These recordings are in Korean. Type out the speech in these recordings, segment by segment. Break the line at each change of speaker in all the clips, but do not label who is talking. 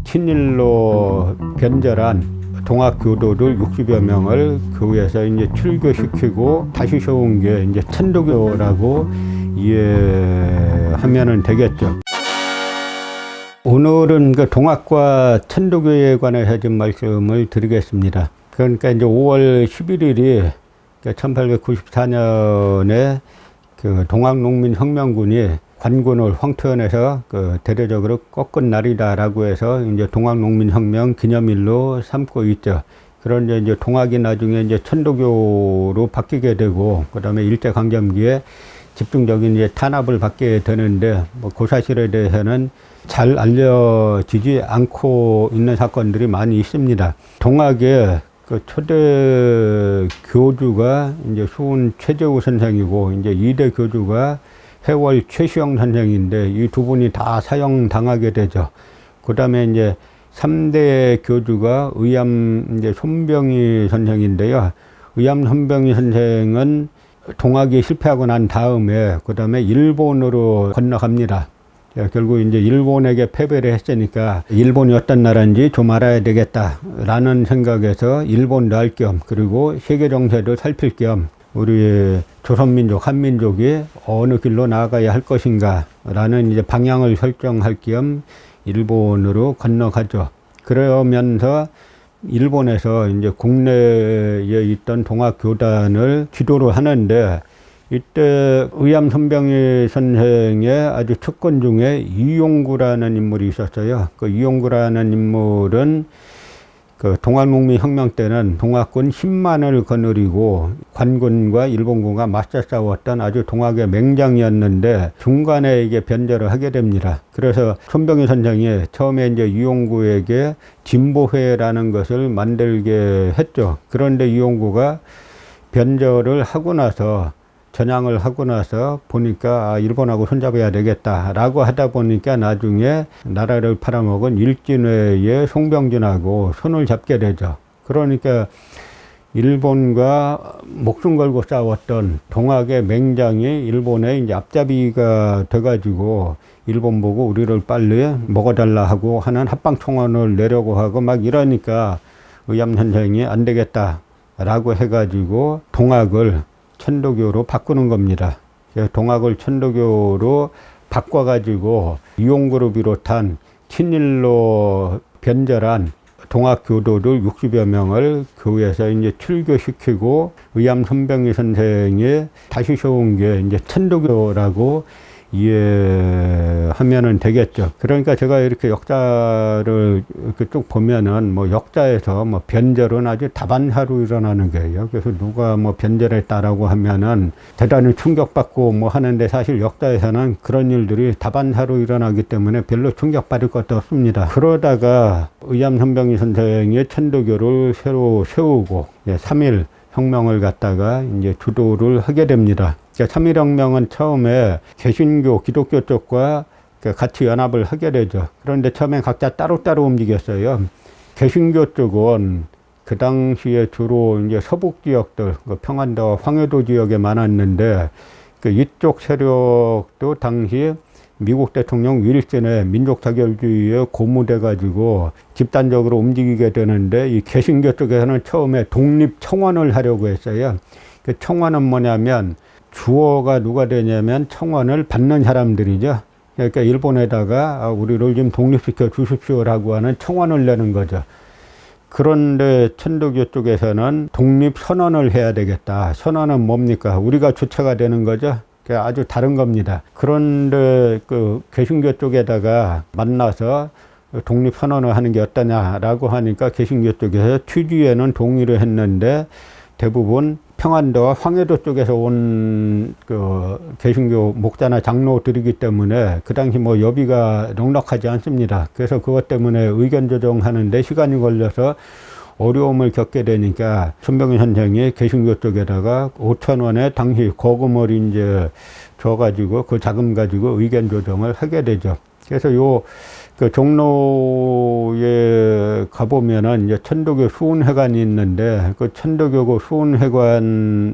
친일로 변절한 동학교도들 60여 명을 교회에서 이제 출교시키고 다시 세운 게 이제 천도교라고 이해하면은 되겠죠. 오늘은 그 동학과 천도교에 관해서 좀 말씀을 드리겠습니다. 그러니까 이제 5월 11일이 1894년에 그 동학농민혁명군이 관군을 황토현에서 그 대대적으로 꺾은 날이다라고 해서 이제 동학농민혁명 기념일로 삼고 있죠. 그런데 이제 동학이 나중에 이제 천도교로 바뀌게 되고, 그 다음에 일제강점기에 집중적인 이제 탄압을 받게 되는데, 뭐 그 사실에 대해서는 잘 알려지지 않고 있는 사건들이 많이 있습니다. 동학의 그 초대 교주가 이제 수훈 최재우 선생이고, 이제 2대 교주가 해월 최시영 선생인데, 이 두 분이 다 사형당하게 되죠. 그 다음에 이제 3대 교주가 의암 이제 손병희 선생인데요. 의암 손병희 선생은 동학이 실패하고 난 다음에, 그 다음에 일본으로 건너갑니다. 결국 이제 일본에게 패배를 했으니까 일본이 어떤 나라인지 좀 알아야 되겠다라는 생각에서 일본도 할 겸, 그리고 세계 정세도 살필 겸 우리 조선민족, 한민족이 어느 길로 나아가야 할 것인가 라는 이제 방향을 설정할 겸 일본으로 건너가죠. 그러면서 일본에서 이제 국내에 있던 동학교단을 지도를 하는데, 이때 의암 손병희 선생의 아주 측근 중에 이용구라는 인물이 있었어요. 그 이용구라는 인물은 그 동학농민혁명 때는 동학군 10만을 거느리고 관군과 일본군과 맞서 싸웠던 아주 동학의 맹장이었는데, 중간에 이게 변절을 하게 됩니다. 그래서 손병희 선생이 처음에 이제 이용구에게 진보회라는 것을 만들게 했죠. 그런데 이용구가 변절을 하고 나서, 전향을 하고 나서 보니까 일본하고 손잡아야 되겠다라고 하다 보니까 나중에 나라를 팔아먹은 일진회의 송병준하고 손을 잡게 되죠. 그러니까 일본과 목숨 걸고 싸웠던 동학의 맹장이 일본의 이제 앞잡이가 돼가지고 일본 보고 우리를 빨리 먹어달라 하고 하는 합방청원을 내려고 하고 막 이러니까 의암 선생이 안 되겠다라고 해가지고 동학을 천도교로 바꾸는 겁니다. 동학을 천도교로 바꿔가지고 이용구를 비롯한 친일로 변절한 동학교도들 60여 명을 교회에서 이제 출교시키고 의암 손병희 선생이 다시 세운 게 이제 천도교라고 이해하면은 되겠죠. 그러니까 제가 이렇게 역사를 이렇게 쭉 보면은 뭐 역사에서 뭐 변절은 아주 다반사로 일어나는 거예요. 그래서 누가 뭐 변절했다라고 하면은 대단히 충격받고 뭐 하는데, 사실 역사에서는 그런 일들이 다반사로 일어나기 때문에 별로 충격받을 것도 없습니다. 그러다가 의암 손병희 선생의 천도교를 새로 세우고 3.1 혁명을 갖다가 이제 주도를 하게 됩니다. 3.1 혁명은 처음에 개신교, 기독교 쪽과 같이 연합을 하게 되죠. 그런데 처음에 각자 따로따로 움직였어요. 개신교 쪽은 그 당시에 주로 이제 서북 지역들, 평안도와 황해도 지역에 많았는데, 이쪽 세력도 당시 미국 대통령 윌슨의 민족 자결주의에 고무돼가지고 집단적으로 움직이게 되는데, 이 개신교 쪽에서는 처음에 독립청원을 하려고 했어요. 그 청원은 뭐냐면, 주어가 누가 되냐면 청원을 받는 사람들이죠. 그러니까 일본에다가 우리를 좀 독립시켜 주십시오라고 하는 청원을 내는 거죠. 그런데 천도교 쪽에서는 독립선언을 해야 되겠다. 선언은 뭡니까? 우리가 주체가 되는 거죠. 아주 다른 겁니다. 그런데 그 개신교 쪽에다가 만나서 독립선언을 하는 게 어떠냐라고 하니까 개신교 쪽에서 취지에는 동의를 했는데, 대부분 평안도와 황해도 쪽에서 온 그 개신교 목자나 장로들이기 때문에 그 당시 뭐 여비가 넉넉하지 않습니다. 그래서 그것 때문에 의견 조정하는데 시간이 걸려서 어려움을 겪게 되니까 손병희 선생이 개신교 쪽에다가 5,000원의 당시 거금을 이제 줘가지고 그 자금 가지고 의견 조정을 하게 되죠. 그래서 그 종로에 가보면은 이제 천도교 수훈회관이 있는데, 그 천도교 수훈회관을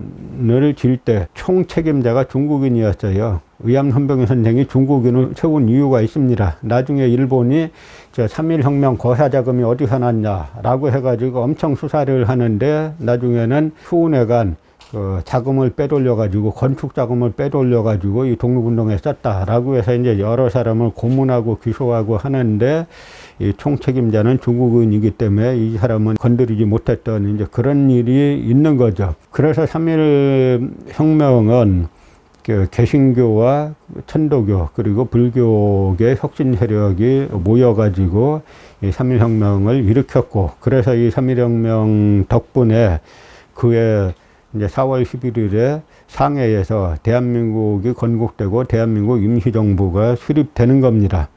질 때 총 책임자가 중국인이었어요. 의암 선병희 선생이 중국인을 세운 이유가 있습니다. 나중에 일본이 저 3.1혁명 거사자금이 어디서 났냐라고 해가지고 엄청 수사를 하는데 나중에는 수운회관 그 자금을 빼돌려가지고 건축 자금을 빼돌려가지고 이 독립운동에 썼다라고 해서 이제 여러 사람을 고문하고 기소하고 하는데 이 총책임자는 중국인이기 때문에 이 사람은 건드리지 못했던 이제 그런 일이 있는 거죠. 그래서 3.1 혁명은 그 개신교와 천도교 그리고 불교계 혁신 세력이 모여가지고 이 3.1 혁명을 일으켰고, 그래서 이 3.1 혁명 덕분에 그해 이제 4월 11일에 상해에서 대한민국이 건국되고 대한민국 임시정부가 수립되는 겁니다.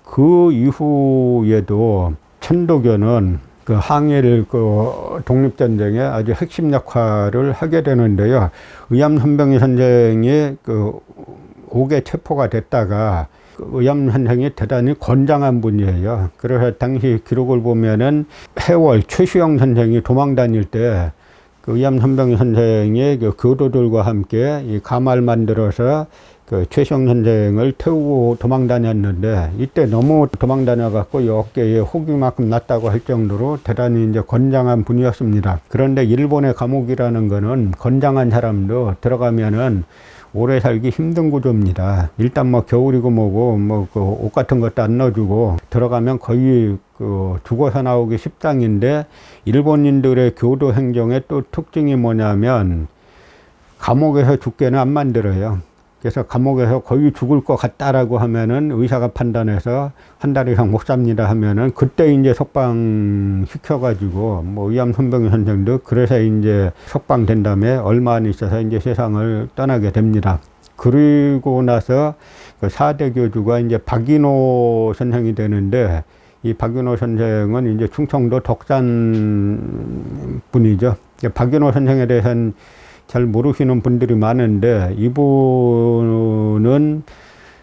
그 이후에도 천도교는 그 항일 그 독립전쟁에 아주 핵심 역할을 하게 되는데요. 의암 선병희 선생이 그 옥에 체포가 됐다가 그 의암 선생이 대단히 건장한 분이에요. 그래서 당시 기록을 보면은 해월 최수영 선생이 도망 다닐 때 그 의암 선병희 선생이 그 교도들과 함께 이 가마를 만들어서 그 최수영 선생을 태우고 도망 다녔는데, 이때 너무 도망 다녀갖고 어깨에 혹이만큼 났다고 할 정도로 대단히 이제 건장한 분이었습니다. 그런데 일본의 감옥이라는 거는 건장한 사람도 들어가면은 오래 살기 힘든 구조입니다. 일단 뭐 겨울이고 뭐고 뭐 그 옷 같은 것도 안 넣어주고 들어가면 거의 그 죽어서 나오기 십상인데, 일본인들의 교도 행정의 또 특징이 뭐냐면 감옥에서 죽게는 안 만들어요. 그래서 감옥에서 거의 죽을 것 같다라고 하면은 의사가 판단해서 한 달 이상 못 삽니다 하면은 그때 이제 석방 시켜가지고 뭐 의암 선병희 선생도 그래서 이제 석방된 다음에 얼마 안 있어서 이제 세상을 떠나게 됩니다. 그리고 나서 그 4대 교주가 이제 박인호 선생이 되는데, 이 박인호 선생은 이제 충청도 덕산 분이죠. 박인호 선생에 대해서는 잘 모르시는 분들이 많은데, 이분은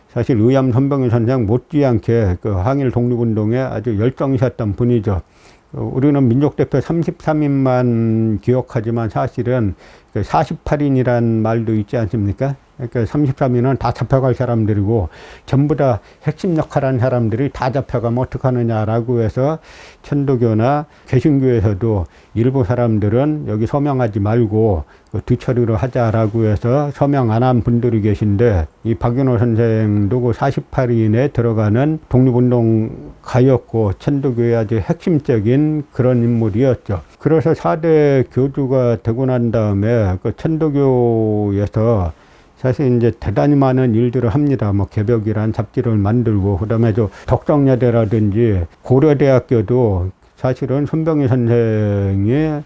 사실 의암 선병희 선생 못지않게 그 항일 독립운동에 아주 열정이셨던 분이죠. 우리는 민족대표 33인만 기억하지만 사실은 48인이란 말도 있지 않습니까? 그러니까 33인은 다 잡혀갈 사람들이고 전부 다 핵심 역할한 사람들이 다 잡혀가면 어떡하느냐라고 해서 천도교나 개신교에서도 일부 사람들은 여기 서명하지 말고 뒤처리로 하자라고 해서 서명 안 한 분들이 계신데, 이 박인호 선생도 그 48인에 들어가는 독립운동가였고 천도교의 아주 핵심적인 그런 인물이었죠. 그래서 4대 교주가 되고 난 다음에 그 천도교에서 사실 이제 대단히 많은 일들을 합니다. 뭐 개벽이란 잡지를 만들고, 그다음에 저 덕성여대라든지 고려대학교도 사실은 선병희 선생이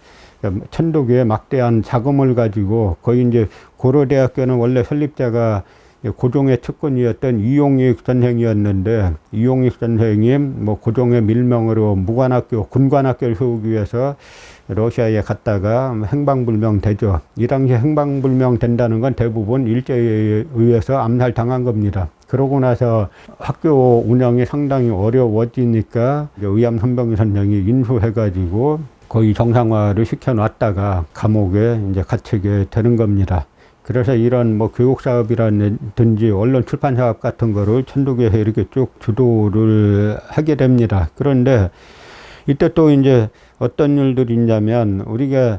천도교에 막대한 자금을 가지고, 거의 이제 고려대학교는 원래 설립자가 고종의 측근이었던 이용익 선생이었는데, 이용익 선생이 뭐 고종의 밀명으로 무관학교, 군관학교를 세우기 위해서 러시아에 갔다가 행방불명 되죠. 이 당시에 행방불명 된다는 건 대부분 일제에 의해서 암살당한 겁니다. 그러고 나서 학교 운영이 상당히 어려워지니까 의암 선병희 선생이 인수해가지고 거의 정상화를 시켜놨다가 감옥에 이제 갇히게 되는 겁니다. 그래서 이런 뭐 교육 사업이라든지 언론 출판 사업 같은 거를 천도교에서 이렇게 쭉 주도를 하게 됩니다. 그런데 이때 또 이제 어떤 일들이 있냐면, 우리가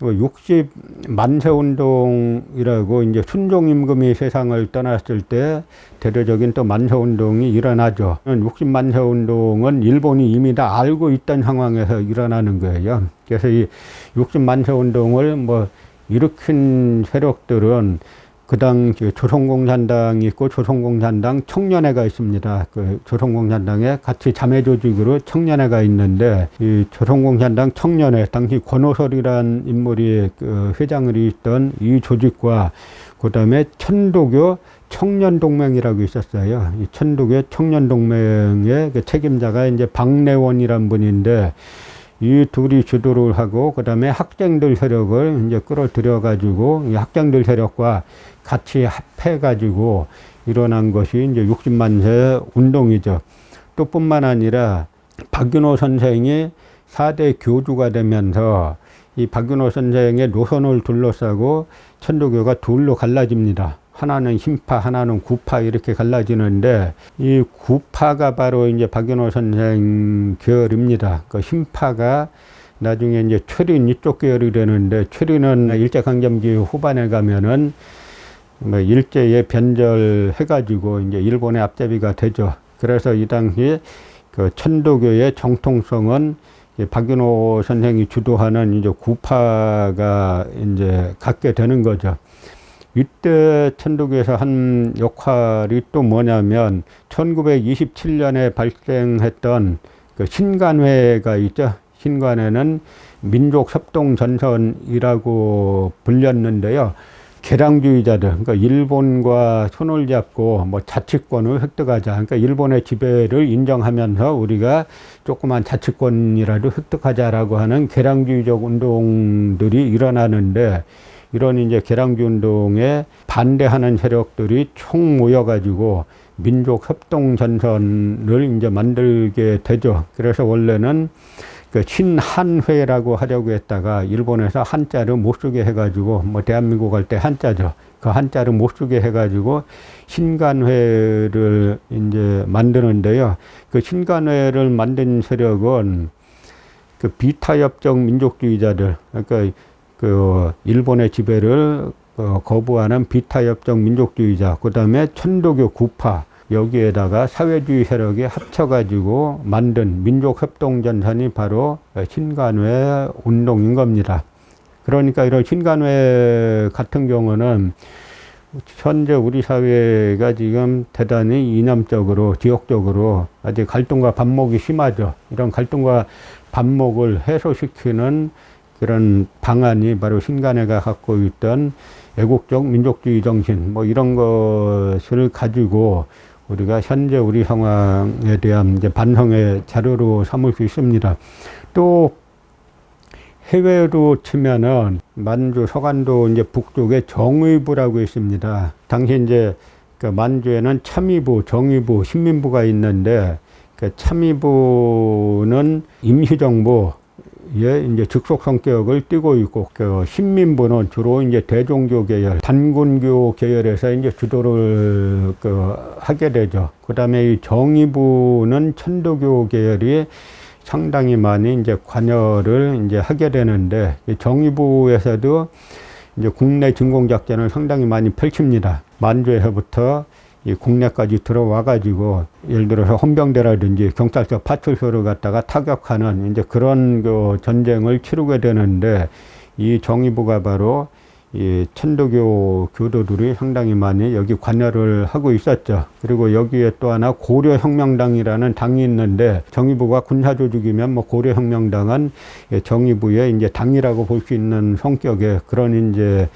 60만세 운동이라고 이제 순종임금이 세상을 떠났을 때 대대적인 또 만세 운동이 일어나죠. 60만세 운동은 일본이 이미 다 알고 있던 상황에서 일어나는 거예요. 그래서 이 60만세 운동을 뭐 일으킨 세력들은 그 당시 조선공산당이 있고 조선공산당 청년회가 있습니다. 그 조선공산당에 같이 자매 조직으로 청년회가 있는데, 이 조선공산당 청년회, 당시 권오설이라는 인물이 그 회장을 있던 이 조직과 그다음에 천도교 청년동맹이라고 있었어요. 이 천도교 청년동맹의 그 책임자가 이제 박내원이란 분인데, 이 둘이 주도를 하고 그다음에 학생들 세력을 이제 끌어들여 가지고 이 학생들 세력과 같이 합해 가지고 일어난 것이 이제 60만세 운동이죠. 또 뿐만 아니라 박윤호 선생이 4대 교주가 되면서 이 박윤호 선생의 노선을 둘러싸고 천도교가 둘로 갈라집니다. 하나는 신파, 하나는 구파 이렇게 갈라지는데 이 구파가 바로 이제 박윤호 선생 계열입니다. 그 신파가 나중에 이제 최린 이쪽 계열이 되는데 최린은 일제강점기 후반에 가면은 뭐 일제에 변절해가지고 이제 일본의 앞잡이가 되죠. 그래서 이 당시 그 천도교의 정통성은 박윤호 선생이 주도하는 이제 구파가 이제 갖게 되는 거죠. 이때 천도교에서 한 역할이 또 뭐냐면 1927년에 발생했던 그 신간회가 있죠. 신간회는 민족협동전선이라고 불렸는데요. 개량주의자들, 그러니까 일본과 손을 잡고 뭐 자치권을 획득하자. 그러니까 일본의 지배를 인정하면서 우리가 조그만 자치권이라도 획득하자라고 하는 개량주의적 운동들이 일어나는데 이런 이제 개량주의 운동에 반대하는 세력들이 총 모여가지고 민족협동전선을 이제 만들게 되죠. 그래서 원래는 그 신한회라고 하려고 했다가 일본에서 한자를 못 쓰게 해가지고 뭐 대한민국 할 때 한자죠. 그 한자를 못 쓰게 해가지고 신간회를 이제 만드는데요. 그 신간회를 만든 세력은 그 비타협적 민족주의자들, 그러니까 그 일본의 지배를 거부하는 비타협적 민족주의자, 그 다음에 천도교 구파, 여기에다가 사회주의 세력이 합쳐가지고 만든 민족협동전선이 바로 신간회 운동인 겁니다. 그러니까 이런 신간회 같은 경우는 현재 우리 사회가 지금 대단히 이념적으로, 지역적으로 아직 갈등과 반목이 심하죠. 이런 갈등과 반목을 해소시키는 그런 방안이 바로 신간회가 갖고 있던 애국적 민족주의 정신, 뭐 이런 것을 가지고 우리가 현재 우리 상황에 대한 이제 반성의 자료로 삼을 수 있습니다. 또 해외로 치면은 만주 서간도 이제 북쪽에 정의부라고 있습니다. 당시 이제 그 만주에는 참의부, 정의부, 신민부가 있는데 그 참의부는 임시정부 예, 이제 즉속 성격을 띠고 있고, 그 신민부는 주로 이제 대종교 계열, 단군교 계열에서 이제 주도를 하게 되죠. 그 다음에 이 정의부는 천도교 계열이 상당히 많이 이제 관여를 이제 하게 되는데, 이 정의부에서도 이제 국내 진공작전을 상당히 많이 펼칩니다. 만주에서부터 이 국내까지 들어와가지고 예를 들어서 헌병대라든지 경찰서 파출소를 갖다가 타격하는 이제 그런 그 전쟁을 치르게 되는데 이 정의부가 바로 이 천도교 교도들이 상당히 많이 여기 관여를 하고 있었죠. 그리고 여기에 또 하나 고려혁명당이라는 당이 있는데 정의부가 군사조직이면 뭐 고려혁명당은 정의부의 이제 당이라고 볼 수 있는 성격의 그런 이제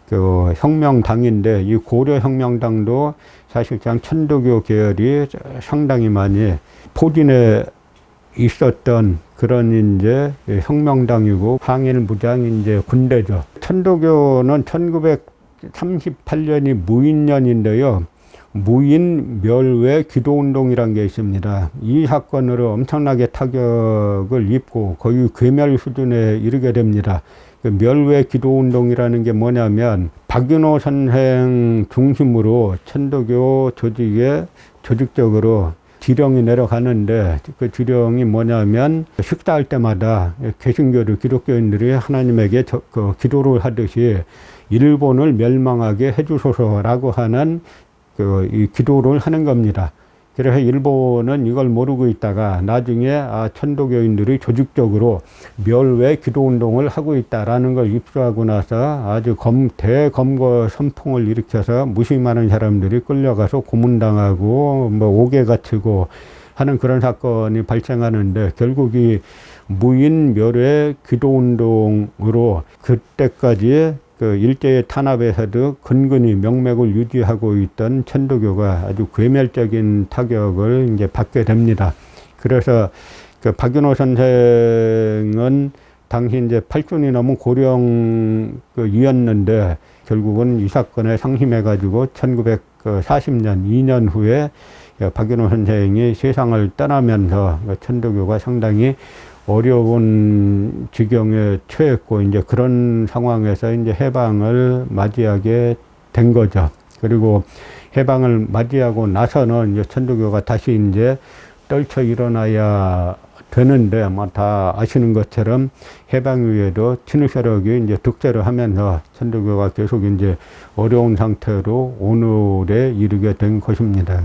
그 혁명당인데 이 고려혁명당도 사실상 천도교 계열이 상당히 많이 포진해 있었던 그런 이제 혁명당이고 항일 무장 이제 군대죠. 천도교는 1938년이 무인년인데요. 무인 멸외 기도운동이라는 게 있습니다. 이 사건으로 엄청나게 타격을 입고 거의 괴멸 수준에 이르게 됩니다. 그 멸외 기도운동이라는 게 뭐냐면 박윤호 선생 중심으로 천도교 조직에 조직적으로 지령이 내려가는데 그 지령이 뭐냐면 식사할 때마다 개신교들 기독교인들이 하나님에게 기도를 하듯이 일본을 멸망하게 해주소서라고 하는 이 기도를 하는 겁니다. 그래서 일본은 이걸 모르고 있다가 나중에 천도교인들이 조직적으로 멸외 기도운동을 하고 있다라는 걸 입수하고 나서 아주 대검거 선풍을 일으켜서 무심하는 사람들이 끌려가서 고문당하고 뭐 옥에 갇히고 하는 그런 사건이 발생하는데 결국 이 무인 멸외 기도운동으로 그때까지 그 일제의 탄압에서도 근근히 명맥을 유지하고 있던 천도교가 아주 괴멸적인 타격을 이제 받게 됩니다. 그래서 그 박윤호 선생은 당시 이제 8순이 넘은 고령이었는데 결국은 이 사건에 상심해가지고 1940년 2년 후에 박윤호 선생이 세상을 떠나면서 천도교가 상당히 어려운 지경에 처했고 이제 그런 상황에서 이제 해방을 맞이하게 된 거죠. 그리고 해방을 맞이하고 나서는 이제 천주교가 다시 이제 떨쳐 일어나야 되는데, 뭐 다 아시는 것처럼 해방 이후에도 친일 세력이 이제 득세를 하면서 천주교가 계속 이제 어려운 상태로 오늘에 이르게 된 것입니다.